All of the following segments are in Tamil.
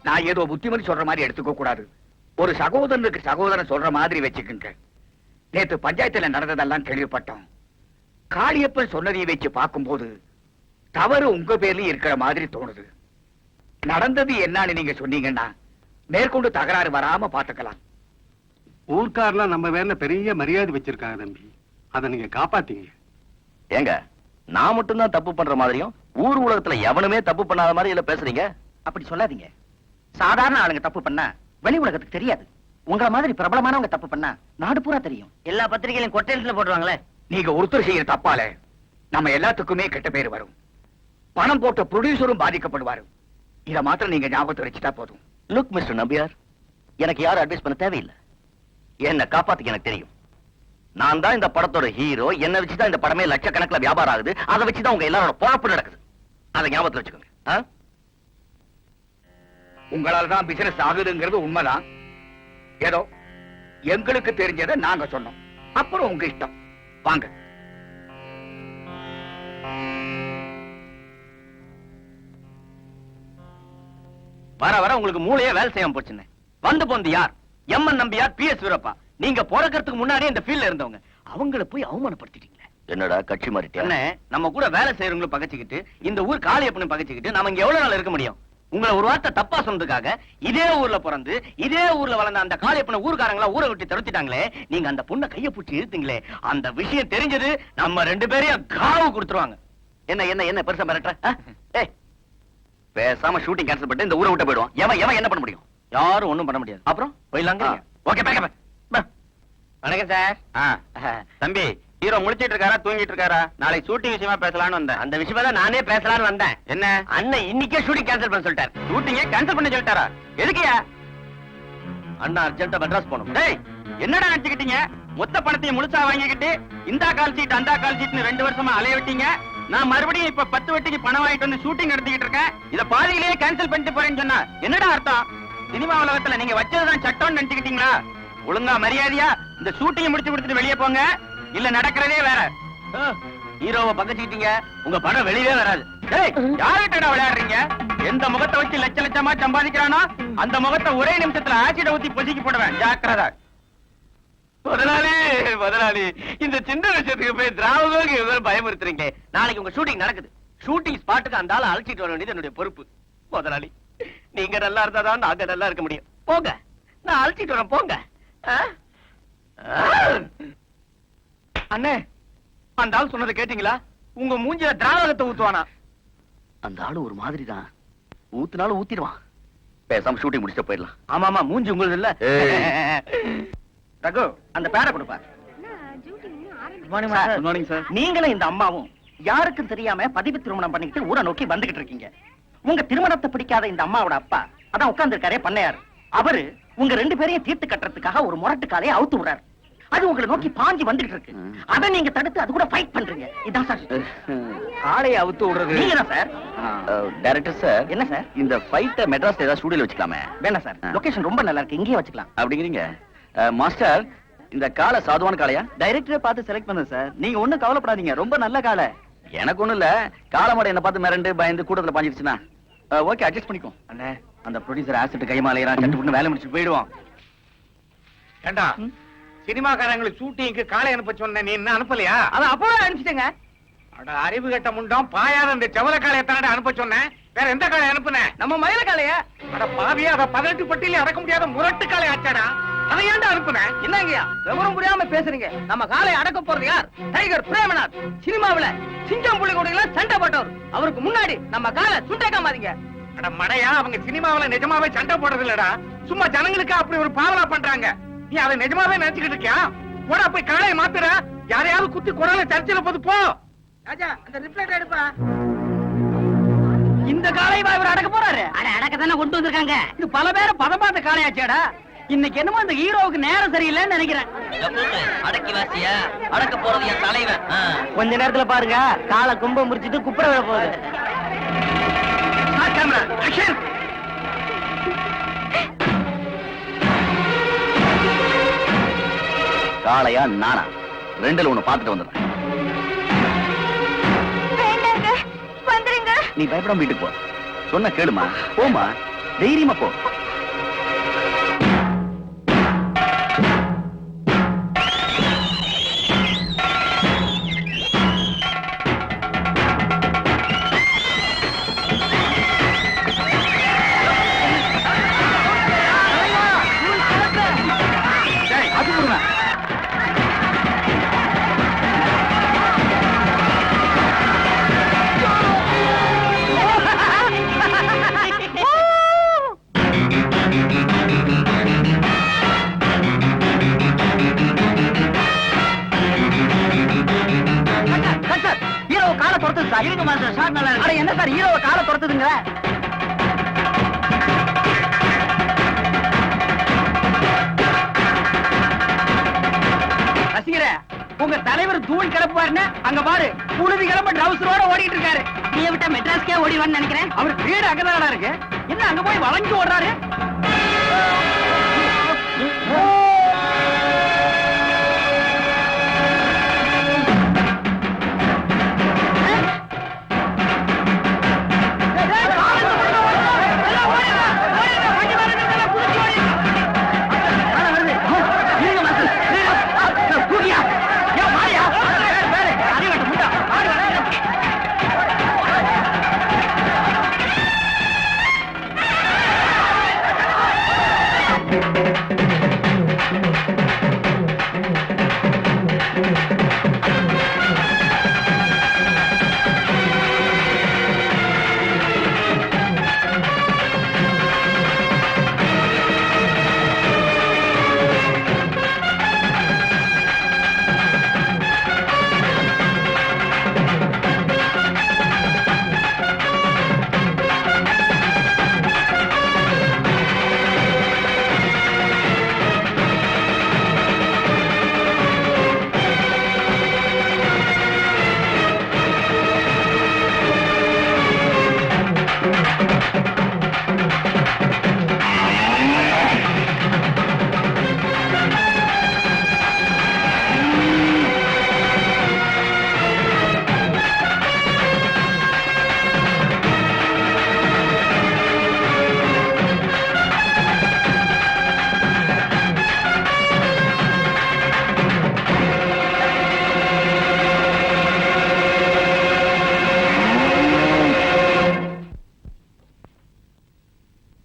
நான் ஏதோ புத்திமதி சொல்ற மாதிரி எடுத்துக்க கூடாது. ஒரு சகோதரனுக்கு சகோதரன் சொல்ற மாதிரி வச்சுக்குங்க. நேத்து பஞ்சாயத்துல நடந்ததெல்லாம் கேள்விப்பட்டோம். காளியப்பன் சொன்னதை வச்சு பார்க்கும்போது தவறு உங்க பேர்லயும் இருக்கிற மாதிரி தோணுது. நடந்தது என்னன்னு நீங்க சொன்னீங்கன்னா மேற்கொண்டு தகராறு வராம பாத்துக்கலாம். ஊர்க்காரெல்லாம் நம்ம பேர்ல பெரிய மரியாதை வச்சிருக்காங்க தம்பி. அதை நீங்க காப்பாத்தீங்க. ஏங்க நான் மட்டும்தான் தப்பு பண்ற மாதிரியும் ஊர் உலகத்துல எவனுமே தப்பு பண்ணாத மாதிரி இல்ல பேசுறீங்க. அப்படி சொல்லாதீங்க. சாதாரண ஆளுங்க தப்பு பண்ணா வெளி உலகத்துக்கு தெரியாது. உங்கள மாதிரி பிரபலமானவங்க தப்பு பண்ணா நாடு பூரா தெரியும். எல்லா பத்திரிகையிலும் கொட்டையில போடுவாங்களே. நீங்க ஒருத்தர் செய்யற தப்பால நம்ம எல்லாத்துக்குமே கெட்ட பேர் வரும். பணம் போட்ட ப்ரொடியூசரும் பாதிக்கப்படுவாரு. இத மாத்திரம் நீங்க ஞாபகத்தை வச்சுட்டா போதும். லுக் மிஸ்டர் நம்பியார், எனக்கு யாரும் அட்வைஸ் பண்ண தேவையில்லை. என்ன காப்பாத்துக்கு எனக்கு தெரியும். நான் தான் இந்த படத்தோட ஹீரோ. என்ன வச்சுதான் இந்த படமே லட்சக்கணக்கில் வியாபாரம் ஆகுது. அதை வச்சுதான் உங்க எல்லாரோட பொழப்பு நடக்குது. அதை ஞாபகத்தில் வச்சுக்கோங்க. உங்களால தான் பிசினஸ் ஆகுதுங்கிறது உண்மைதான். ஏதோ எங்களுக்கு தெரிஞ்சதை நாங்க சொன்னோம். அப்புறம் உங்க இஷ்டம். வாங்க. வர வர உங்களுக்கு மூளையே வேலை செய்யாம போச்சுன்னு வந்து போந்து யார்? M N Nambiar, PS Veerappa. நீங்க பிறக்கிறதுக்கு முன்னாடியே இந்த ஃபீல்ட்ல இருந்தவங்க. அவங்கள போய் அவமானப்படுத்திட்டீங்களே. என்னடா கட்சி மாறிட்டே? நம்ம கூட வேலை செய்யறவங்களும் பகைச்சுக்கிட்டு இந்த ஊர் காளியப்பனும் பகைச்சுக்கிட்டு நம்ம இங்க எவ்வளவு நாள் இருக்க முடியும்? உங்களை ஒரு வார்த்தை தப்பா சொன்னதுக்காக இதே ஊர்ல பிறந்து இதே ஊர்ல வளர்ந்த அந்த காளியப்பனை ஊர்காரங்களா ஊரை விட்டு துரத்திட்டாங்களே. நீங்க அந்த பொண்ணை கைய பிடிச்சி இழுத்தீங்களே. அந்த விஷயம் தெரிஞ்சது நம்ம 2 பேரையும் காவு கொடுத்துருவாங்க. என்ன என்ன என்ன பெருசா மிரட்டுற? பேசாம ஷூட்டிங் கேன்சல் பண்ணிட்டு இந்த ஊரை விட்டு போயிடுவான். எவன் என்ன பண்ண முடியும்? யாரும் ஒண்ணும் பண்ண முடியாது. அப்புறம் போயிடலாங்க. ஓகே பேக்க. வணக்கம் சார். தம்பி ஹீரோ முடிச்சிட்டு இருக்காரா தூங்கிட்டு இருக்காரா? நாளைக்கு ஷூட்டிங் விஷயமா பேசலாம்னு வந்தேன். அந்த விஷயமா தான் நானே பேசலாம்னு வந்தேன். என்ன அண்ணன் இன்னைக்கே ஷூட்டிங் கேன்சல் பண்ண சொல்லிட்டார். ஷூட்டிங்கே கேன்சல் பண்ண சொல்லிட்டாரா? எதுக்குயா? அண்ணா அர்ஜென்ட்டா மெட்ராஸ் போகணும். டேய் என்னடா நினைச்சுக்கிட்டீங்க? மொத்த பணத்தையும் முழுசா வாங்கிக்கிட்டு இந்த கால் சீட் அந்த கால் சீட்னு 2 வருஷமா அலைய விட்டீங்க. நான் மறுபடியும் இப்ப 10 வட்டிக்கு பணம் வாங்கிட்டு வந்து ஷூட்டிங் நடத்திக்கிட்டு இருக்கேன். இத பாதியிலேயே கேன்சல் பண்ணிட்டு போறேன்னு சொன்னா என்னடா அர்த்தம்? சினிமா உலகத்துல நீங்க வச்சதுதான் சட்டம்னு நினைச்சுக்கிட்டீங்களா? ஒழுங்கா மரியாதையா இந்த ஷூட்டிங் முடிச்சு கொடுத்துட்டு வெளியே போங்க. இல்ல நடக்கிறதே வேற. ஹீரோவை பக்கச்சிட்டீங்க, உங்க படம் வெளியே வராது. யார்கிட்ட விளையாடுறீங்க? எந்த முகத்தை வச்சு லட்ச லட்சமா சம்பாதிக்கிறானோ அந்த முகத்தை ஒரே நிமிஷத்துல ஆசிட ஊத்தி பொசிக்கி போடுவேன். ஜாக்கிரதா. முதலாளி இந்த சின்ன விஷயத்துக்கு போய் திராவகம் பயமுறுத்துறீங்க. நாளைக்கு உங்க ஷூட்டிங் நடக்குது. ஷூட்டிங் ஸ்பாட்டுக்கு அந்த ஆளை அழைச்சிட்டு வர வேண்டியது என்னுடைய பொறுப்பு. முதலாளி நீங்க நல்லா இருந்தாதான் நாங்க நல்லா இருக்க முடியும். போங்க, நான் அழைச்சிட்டு வரேன். போங்க. அண்ணே அந்த ஆள் சொன்னதை கேட்டீங்களா? உங்க மூஞ்சில திராவகத்தை ஊத்துவானா? அந்த ஆளு ஒரு மாதிரி தான். ஊத்துனாலும் ஊத்திடுவான். பேசாம ஷூட்டிங் முடிச்சுட்டு போயிடலாம். ஆமா மூஞ்சி உங்களுக்கு இல்ல. ரகு அந்த பேரை கொடுப்பா. நீங்களும் இந்த அம்மாவும் யாருக்கும் தெரியாம பதிவு திருமணம் பண்ணிக்கிட்டு ஊரை நோக்கி வந்துகிட்டு இருக்கீங்க. உங்க திருமணத்தை பிடிக்காத இந்த அம்மாவோட அப்பா அதான் உட்கார்ந்து இருக்காரே பண்ணையார். அவரு உங்க 2 பேரையும் தீர்த்து கட்டுறதுக்காக ஒரு முரட்டு காலையை அவுத்து விடுறாரு. அது உங்களை நோக்கி பாஞ்சு வந்துட்டு இருக்கு. அதை நீங்க தடுத்து அது கூட ஃபைட் பண்றீங்க. இதான் சார் காலையை அவுத்து விடுறது. நீங்க தான் சார். Director sir. என்ன சார்? இந்த ஃபைட்டை மெட்ராஸ்ல ஏதாவது ஸ்டுடியோல வச்சுக்கலாமே? வேணாம் சார், லொகேஷன் ரொம்ப நல்லா இருக்கு, இங்கேயே வச்சுக்கலாம். அப்படிங்கிறீங்க? மாஸ்டர் இந்த காலை சாதுவான காளையா? டைரக்டரை பார்த்து செலக்ட் பண்ண சார். நீங்க ஒண்ணும் கவலைப்படாதீங்க, ரொம்ப நல்ல காலை. எனக்கு ஒண்ணும் இல்ல, காலமாட என்ன பார்த்து மிரண்டு பயந்து கூட்டத்துல பாஞ்சிருச்சுன்னா ஓகே அட்ஜஸ்ட் பண்ணிக்கோ. அண்ணே அந்த ப்ரொடியூசர் ஆசிட் கைமாலையறான், சட்டுப்புட்டு வேலை முடிச்சு போயிடுவான். ஏண்டா சினிமாக்காரங்களுக்கு ஷூட்டிங்க்கு காலை அனுப்ப சொன்ன, நீ என்ன அனுப்பலையா? அத அப்பவே அனுப்பிச்சிட்டேங்க. அட அறிவு கட்ட முண்டம் பாயாத இந்த செவல காளையை தானே அனுப்ப சொன்னேன். வேற எந்த காளை அனுப்புன? நம்ம மயில காளைய. அட பாவியா, அத 18 பட்டியில அடக்க முடியாத முரட்டு காளை ஆச்சாடா. அதை ஏன்டா அனுப்புன? என்னங்கயா விவரம் புரியாம பேசுறீங்க? நம்ம காளை அடக்க போறது யார்? டைகர் பிரேமநாத். சினிமாவுல சிங்கம் புலி கூட சண்டை போட்டவர். அவருக்கு முன்னாடி நம்ம காளை சுண்டேக்காமாதீங்க. அட மடையா, அவங்க சினிமாவுல நிஜமாவே சண்டை போடுறது இல்லடா. சும்மா ஜனங்களுக்கு அப்படி ஒரு பாவலா பண்றாங்க. நீ அதை நிஜமாவே நினைச்சுக்கிட்டு இருக்கியா? போடா போய் காளையை மாத்துற. யாரையாவது குத்தி குரல சர்ச்சையில போது போ. ராஜா அந்த ரிப்ளைட் எடுப்பா. இந்த காளையை இவர் அடக்க போறாரு. அட அடக்க தானே கொண்டு வந்திருக்காங்க. இது பல பேரை பதப்பாத்த காளையாச்சேடா. இன்னைக்கு என்னமோ இந்த ஹீரோவுக்கு நேரம் சரியில்லைன்னு நினைக்கிறேன். அடக்கி வாசியா அடக்க போறது என் தலைவன். கொஞ்ச நேரத்துல பாருங்க, காலை கும்ப முடிச்சிட்டு குப்புற விட போகுது. காளையா நானா? ரெண்டுல ஒண்ணு பாத்துட்டு வந்துடுறேன். வந்துருங்க. நீ பயப்படாம வீட்டுக்கு போ. சொன்ன கேளுமா, போமா. தைரியமா போ. அது கொடுங்க. ஹீரோவை காலை துரத்துது சார். இருங்க மாஸ்டர், ஷாட் நல்லா இருக்கு. அட என்ன சார் ஹீரோவை காலை துரத்துதுங்க? ரசிகரே, உங்க தலைவர் தூள் கிளப்புவாருன்னு அங்க பாரு, புழுதி கிளம்ப ட்ரவுசரோட ஓடிட்டு இருக்காரு. நீ விட்டா மெட்ராஸ்க்கே ஓடிவான்னு நினைக்கிறேன். அவர் வீடு அங்கதான் இருக்கு. என்ன அங்க போய் வளைஞ்சு ஓடுறாரு?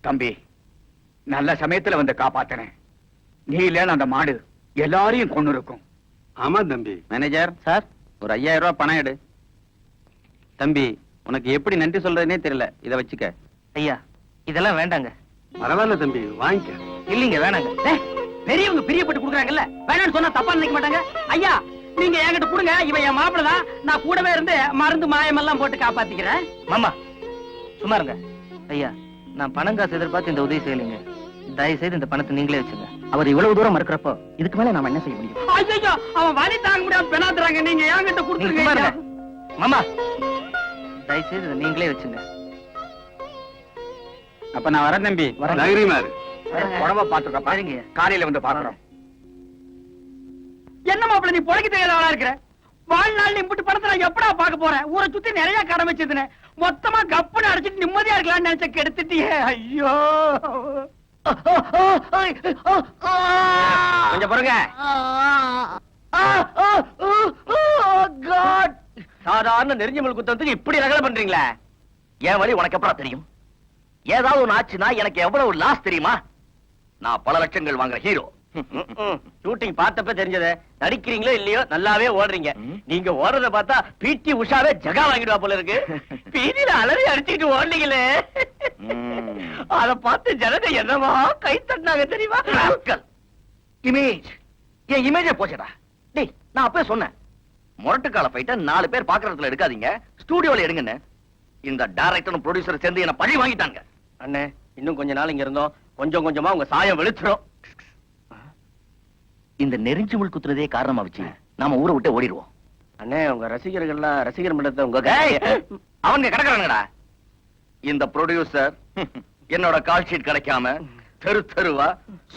தம்பி, நல்ல சமயத்துல வந்து காப்பாத்தினேன். நீ இல்ல அந்த மாடு எல்லாரையும் கொண்டு இருக்கும். ஆமா தம்பி. மேனேஜர் சார், ஒரு 5000 ரூபாய் பணம் எடு. தம்பி, உனக்கு எப்படி நன்றி சொல்றதுனே தெரியல. இத வச்சுக்க. ஐயா, இதெல்லாம் வேண்டாங்க. பரவாயில்ல தம்பி, வாங்கிக்க. இல்லீங்க, வேணாங்க. பெரியவங்க பிரியப்பட்டு குடுக்குறாங்கல்ல, வேணாம்னு சொன்னா தப்பா நினைக்க மாட்டாங்க. ஐயா, நீங்க என்கிட்ட கொடுங்க. இவன் என் மாப்பிள தான். நான் கூடவே இருந்து மருந்து மாயமெல்லாம் போட்டு காப்பாத்திக்கிறேன். மாமா சும்மா இருங்க. ஐயா, நான் பணம் காசு எதிர்பார்த்து இந்த உதவி செய்யலைங்க. தயவு செய்து இந்த பணத்தை நீங்களே வச்சுங்க. அவர் இவ்வளவு தூரம் மறுக்கிறப்போ இதுக்கு மேல நாம என்ன செய்ய முடியும்? ஐயோ, அவன் வலி தாங்க முடியாம பெணாத்துறாங்க. நீங்க என்கிட்ட கொடுத்துருங்க. மாமா, தயவு செய்து இதை நீங்களே வச்சுங்க. அப்ப நான் வரேன் தம்பி. தைரியமா இரு. உடம்ப பாத்துக்கப்பா. காலையில வந்து பாக்குறோம். என்ன மாப்பிள, நீ பொழைக்க தெரியாதவளா இருக்கிற? வாழ்நாள் இம்புட்டு பணத்தை நான் எப்படா பார்க்க போறேன்? ஊரை சுத்தி நிறைய கடை வச்சதுன்னு மொத்தமா கப்புன்னு அடிச்சிட்டு நிம்மதியா இருக்கலாம்னு நினைச்ச கெடுத்துட்டியே. ஐயோ, கொஞ்சம் பாருங்க. சாதாரண நெறிஞ்சமல் குத்தத்துக்கு இப்படி ரகலை பண்றீங்களே. என் வழி உனக்கு எப்படா தெரியும்? ஏதாவது ஒண்ணு ஆச்சுன்னா எனக்கு எவ்வளவு லாஸ் தெரியுமா? நான் பல லட்சங்கள் வாங்குற ஹீரோ. ஷூட்டிங் பார்த்தப்ப தெரிஞ்சது. நடிக்கிறீங்களோ இல்லையோ நல்லாவே ஓடுறீங்க. நீங்க ஓடுறத பார்த்தா பிடி உஷாவே ஜகா வாங்கிடுவா போல இருக்கு. பீதியில அலறி அடிச்சுட்டு ஓடுனீங்களே, அத பார்த்து ஜனங்க என்னவா கை தட்டினாங்க தெரியுமா? இமேஜ், என் இமேஜே போச்சடா. டேய், நான் அப்பவே சொன்னேன், முரட்டுக்கால ஃபைட்ட 4 பேர் பாக்குறதுல எடுக்காதீங்க, ஸ்டூடியோல எடுங்கன்னு. இந்த டைரக்டரும் ப்ரொடியூசர் சேர்ந்து என்ன பழி வாங்கிட்டாங்க. அண்ணே, இன்னும் கொஞ்ச நாள் இங்க இருந்தோம், கொஞ்சம் கொஞ்சமா உங்க சாயம் வெளிச்சிரும். இந்த நெறிஞ்சு முள் குத்துறதே காரணமா வச்சு நாம ஊரை விட்டு ஓடிடுவோம். அண்ணே, உங்க ரசிகர்கள்லாம் ரசிகர் மன்றத்தை உங்க அவங்க கிடக்குறாங்கடா. இந்த ப்ரொடியூசர் என்னோட கால் ஷீட் கிடைக்காம தெரு தெருவா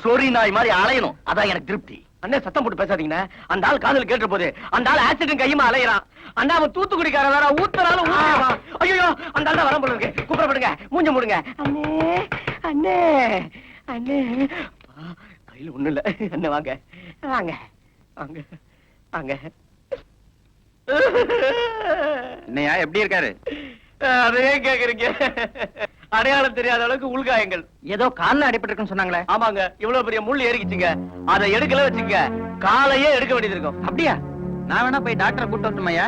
சொறி நாய் மாதிரி அலையணும். அதான் எனக்கு திருப்தி. அண்ணே சத்தம் போட்டு பேசாதீங்கண்ணே. அந்த ஆள் காதல் கேட்ட போது அந்த ஆள் ஆக்சிடென்ட் கையுமா அலையறான். அண்ணா அவன் தூத்துக்குடிக்கார வேற ஊத்துறாலும் ஊத்துறான். ஐயோ அந்த ஆள் தான் வர போல இருக்கு. கூப்பிடப்படுங்க, மூஞ்ச மூடுங்க. அண்ணே அண்ணே அண்ணே அப்பா, கையில ஒண்ணு இல்ல. அண்ணே வாங்க வாங்க வாங்க வாங்க. என்னையா எப்படி இருக்காரு? அதே கேக்குறீங்க. அடையாளம் தெரியாத அளவுக்கு உள்காயங்கள். ஏதோ கால்ல அடிபட்டிருக்குன்னு சொன்னாங்களே. ஆமாங்க, இவ்வளவு பெரிய முள் ஏறிக்கிச்சுங்க. அதை எடுக்கல வச்சுங்க, காலையே எடுக்க வேண்டியது இருக்கும். அப்படியா? நான் வேணா போய் டாக்டரை கூட்டு வரட்டுமையா?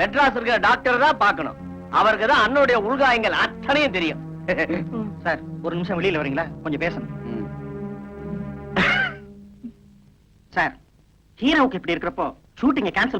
மெட்ராஸ் இருக்கிற டாக்டர் தான் பார்க்கணும். அவருக்கு தான் அண்ணனுடைய உள்காயங்கள் அத்தனையும் தெரியும். சார் ஒரு நிமிஷம் வெளியில வரீங்களா? கொஞ்சம் பேசணும். சார் ஹீரோவுக்கு இப்படி இருக்கிறப்போ ஷூட்டிங்க கேன்சல்